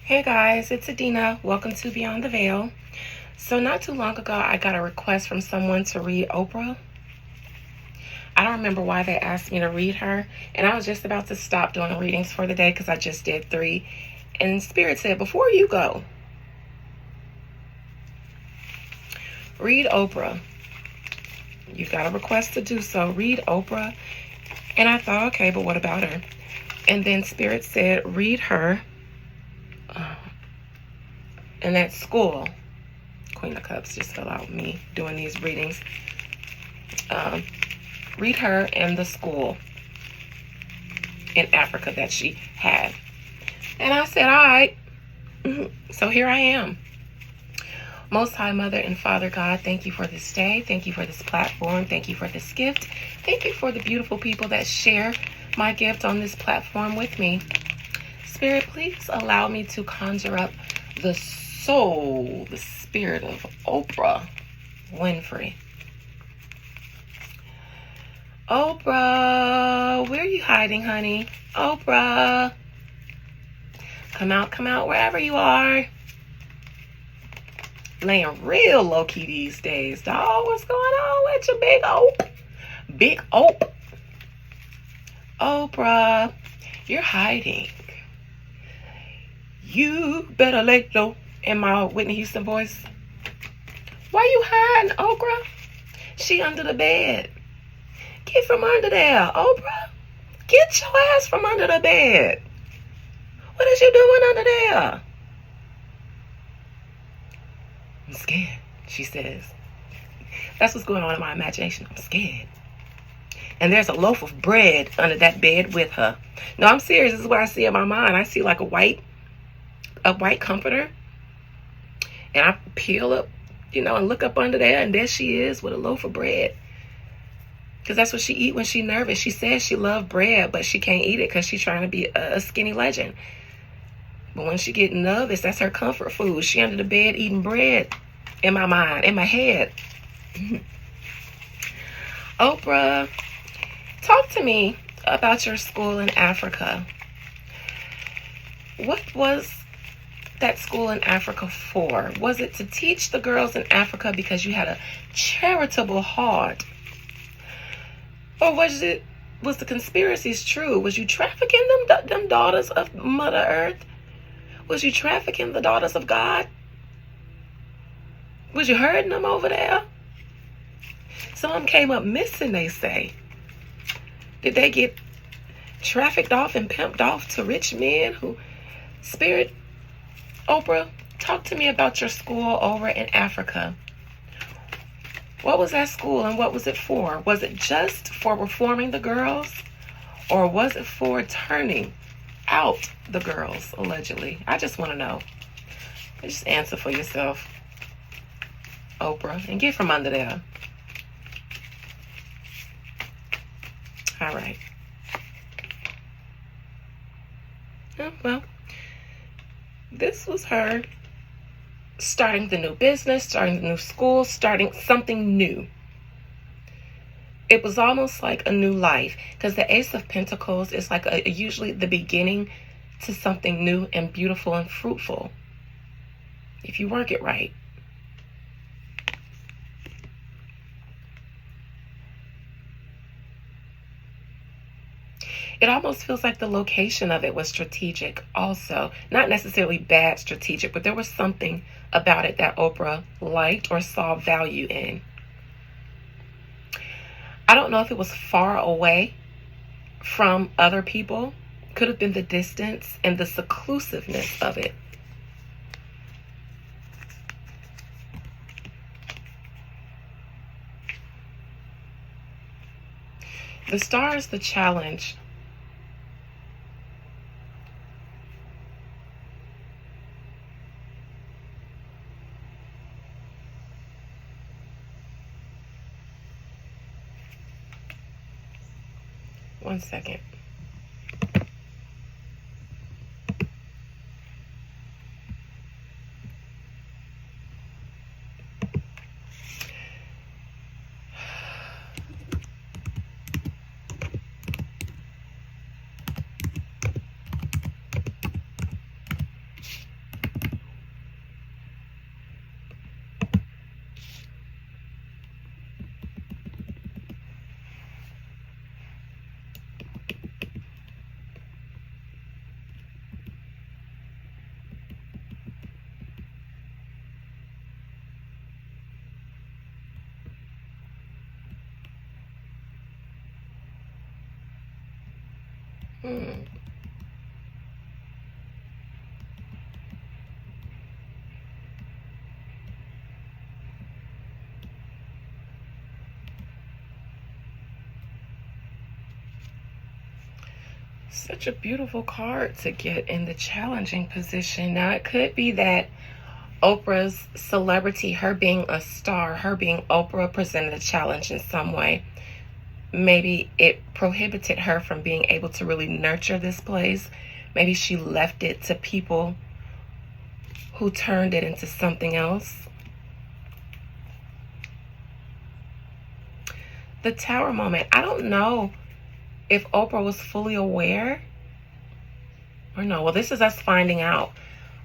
Hey guys, it's Adina. Welcome to Beyond the Veil. So, not too long ago, I got a request from someone to read Oprah. I don't remember why they asked me to read her, and I was just about to stop doing readings for the day because I just did three. And Spirit said, before you go, read Oprah. You've got a request to do so. Read Oprah. And I thought, okay, but what about her? And then Spirit said, read her. And at school, Queen of Cups just fell out with me doing these readings. Read her and the school in Africa that she had. And I said, all right. So here I am. Most High Mother and Father God, thank you for this day. Thank you for this platform. Thank you for this gift. Thank you for the beautiful people that share my gift on this platform with me. Spirit, please allow me to conjure up the soul, the spirit of Oprah Winfrey. Oprah, where are you hiding, honey? Oprah, come out, wherever you are. Laying real low-key these days, dog. What's going on with you, big Ope? Big Ope. Oprah, you're hiding. You better lay low, in my Whitney Houston voice. Why you hiding, Oprah? She under the bed. Get from under there, Oprah. Get your ass from under the bed. What is you doing under there? I'm scared, she says. That's what's going on in my imagination. I'm scared. And there's a loaf of bread under that bed with her. No, I'm serious. This is what I see in my mind. I see like a white comforter. And I peel up, and look up under there, and there she is with a loaf of bread. Because that's what she eat when she's nervous. She says she loves bread, but she can't eat it because she's trying to be a skinny legend. But when she get nervous, that's her comfort food. She under the bed eating bread in my mind, in my head. Oprah, talk to me about your school in Africa. What was that school in Africa for? Was it to teach the girls in Africa because you had a charitable heart? Or was the conspiracies true? Was you trafficking them daughters of Mother Earth? Was you trafficking the daughters of God? Was you hurting them over there? Some of them came up missing, they say. Did they get trafficked off and pimped off to rich men who... Spirit, Oprah, talk to me about your school over in Africa. What was that school and what was it for? Was it just for reforming the girls? Or was it for turning out the girls, allegedly? I just want to know. Just answer for yourself, Oprah, and get from under there. All right. Well, this was her starting the new business, starting the new school, starting something new. It was almost like a new life because the Ace of Pentacles is like usually the beginning to something new and beautiful and fruitful if you work it right. It almost feels like the location of it was strategic also. Not necessarily bad strategic, but there was something about it that Oprah liked or saw value in. I don't know if it was far away from other people. Could have been the distance and the seclusiveness of it. The star is the challenge. One second. Such a beautiful card to get in the challenging position. Now, it could be that Oprah's celebrity, her being a star, her being Oprah, presented a challenge in some way. Maybe it prohibited her from being able to really nurture this place. Maybe she left it to people who turned it into something else. The Tower moment. I don't know if Oprah was fully aware or no. Well, this is us finding out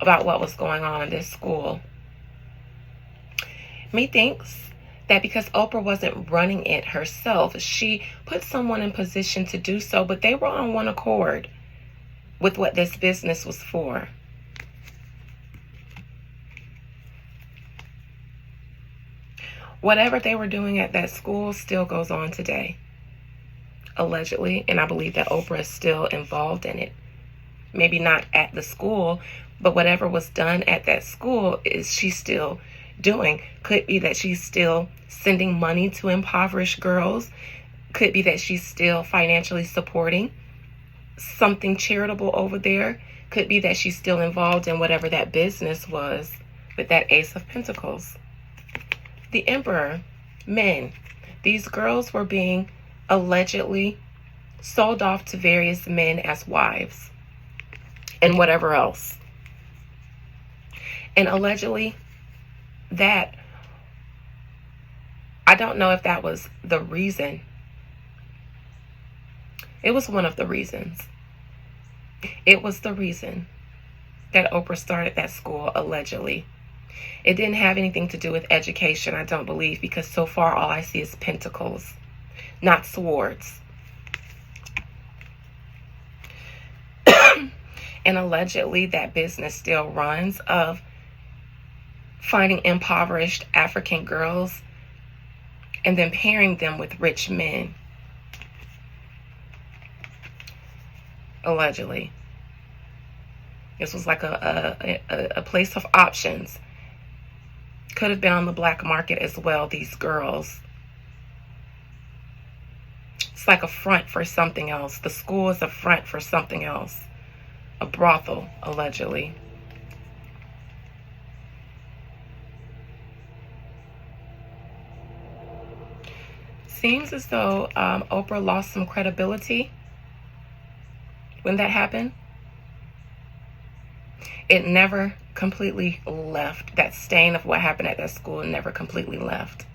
about what was going on in this school. Methinks that because Oprah wasn't running it herself, she put someone in position to do so, but they were on one accord with what this business was for. Whatever they were doing at that school still goes on today, allegedly, and I believe that Oprah is still involved in it. Maybe not at the school, but whatever was done at that school is she's still doing. Could be that she's still sending money to impoverished girls. Could be that she's still financially supporting something charitable over there. Could be that she's still involved in whatever that business was with that Ace of Pentacles. The Emperor, men. These girls were being allegedly sold off to various men as wives and whatever else. And allegedly that, I don't know if that was the reason. It was one of the reasons. It was the reason that Oprah started that school, allegedly. It didn't have anything to do with education, I don't believe, because so far all I see is pentacles, not swords. And allegedly that business still runs of finding impoverished African girls and then pairing them with rich men. Allegedly. This was like a place of options. Could have been on the black market as well, these girls. It's like a front for something else. The school is a front for something else. A brothel, allegedly. Seems as though Oprah lost some credibility when that happened. It never completely left. That stain of what happened at that school never completely left.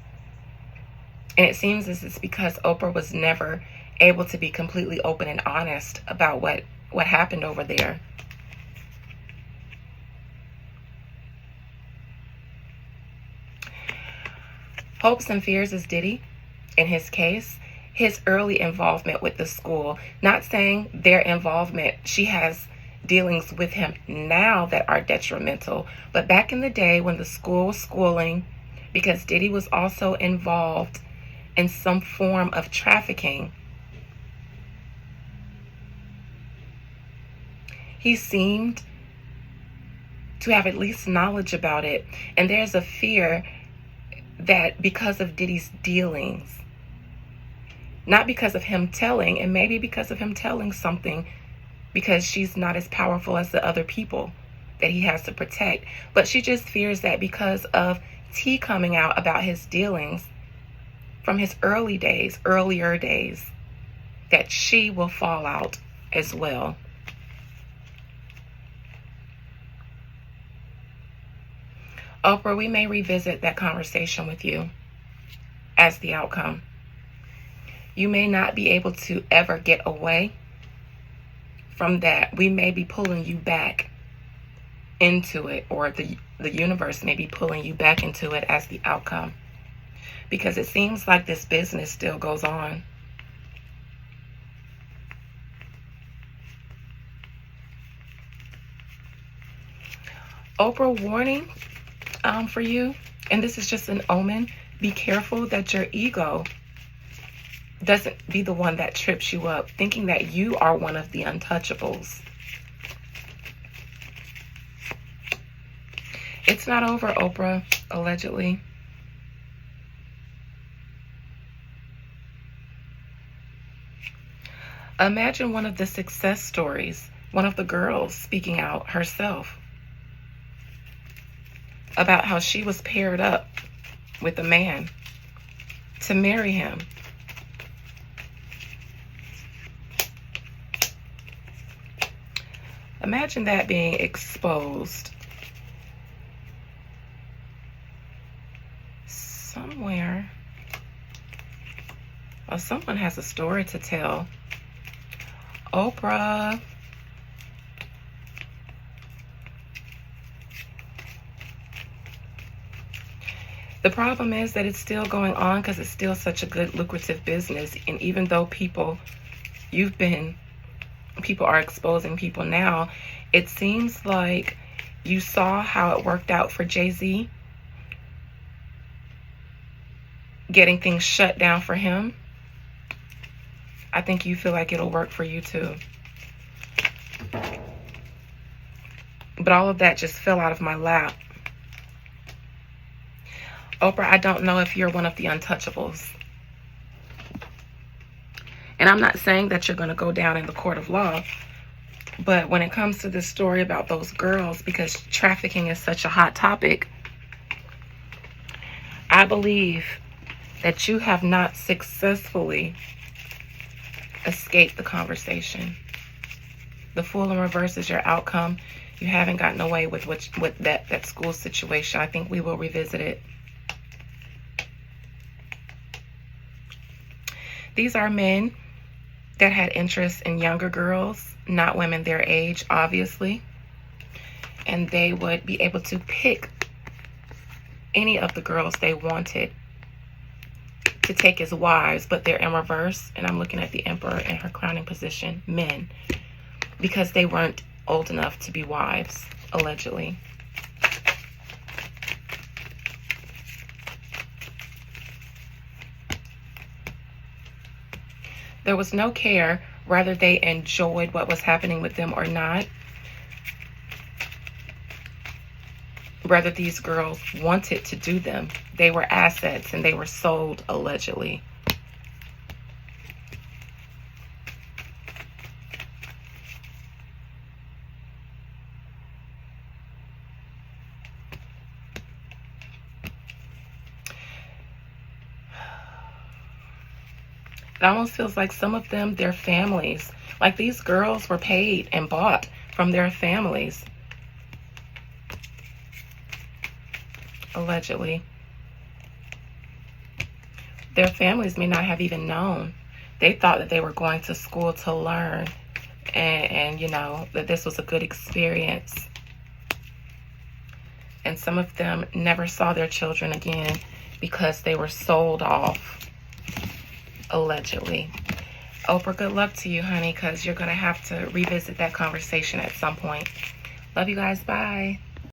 And it seems as it's because Oprah was never able to be completely open and honest about what happened over there. Hopes and fears is Diddy. In his case, his early involvement with the school. Not saying their involvement, she has dealings with him now that are detrimental. But back in the day when the school was schooling, because Diddy was also involved in some form of trafficking, he seemed to have at least knowledge about it. And there's a fear that because of Diddy's dealings, not because of him telling, and maybe because of him telling something, because she's not as powerful as the other people that he has to protect. But she just fears that because of tea coming out about his dealings from his earlier days, that she will fall out as well. Oprah, we may revisit that conversation with you as the outcome. You may not be able to ever get away from that. We may be pulling you back into it, or the universe may be pulling you back into it as the outcome, because it seems like this business still goes on. Oprah, warning for you, and this is just an omen. Be careful that your ego doesn't be the one that trips you up, thinking that you are one of the untouchables. It's not over, Oprah, allegedly. Imagine one of the success stories, one of the girls speaking out herself about how she was paired up with a man to marry him. Imagine that being exposed somewhere. Or someone has a story to tell. Oprah. The problem is that it's still going on because it's still such a good lucrative business. And even though people are exposing people now, it seems like you saw how it worked out for Jay-Z, getting things shut down for him. I think you feel like it'll work for you too. But all of that just fell out of my lap. Oprah, I don't know if you're one of the untouchables. And I'm not saying that you're going to go down in the court of law. But when it comes to this story about those girls, because trafficking is such a hot topic, I believe that you have not successfully escaped the conversation. The fool in reverse is your outcome. You haven't gotten away with that school situation. I think we will revisit it. These are men that had interest in younger girls, not women their age, obviously. And they would be able to pick any of the girls they wanted to take as wives, but they're in reverse. And I'm looking at the emperor in her crowning position, men, because they weren't old enough to be wives, allegedly. There was no care whether they enjoyed what was happening with them or not. Whether these girls wanted to do them. They were assets and they were sold, allegedly. It almost feels like some of them, their families, like these girls were paid and bought from their families. Allegedly. Their families may not have even known. They thought that they were going to school to learn and you know, that this was a good experience. And some of them never saw their children again because they were sold off. Allegedly. Oprah, good luck to you, honey, because you're going to have to revisit that conversation at some point. Love you guys. Bye.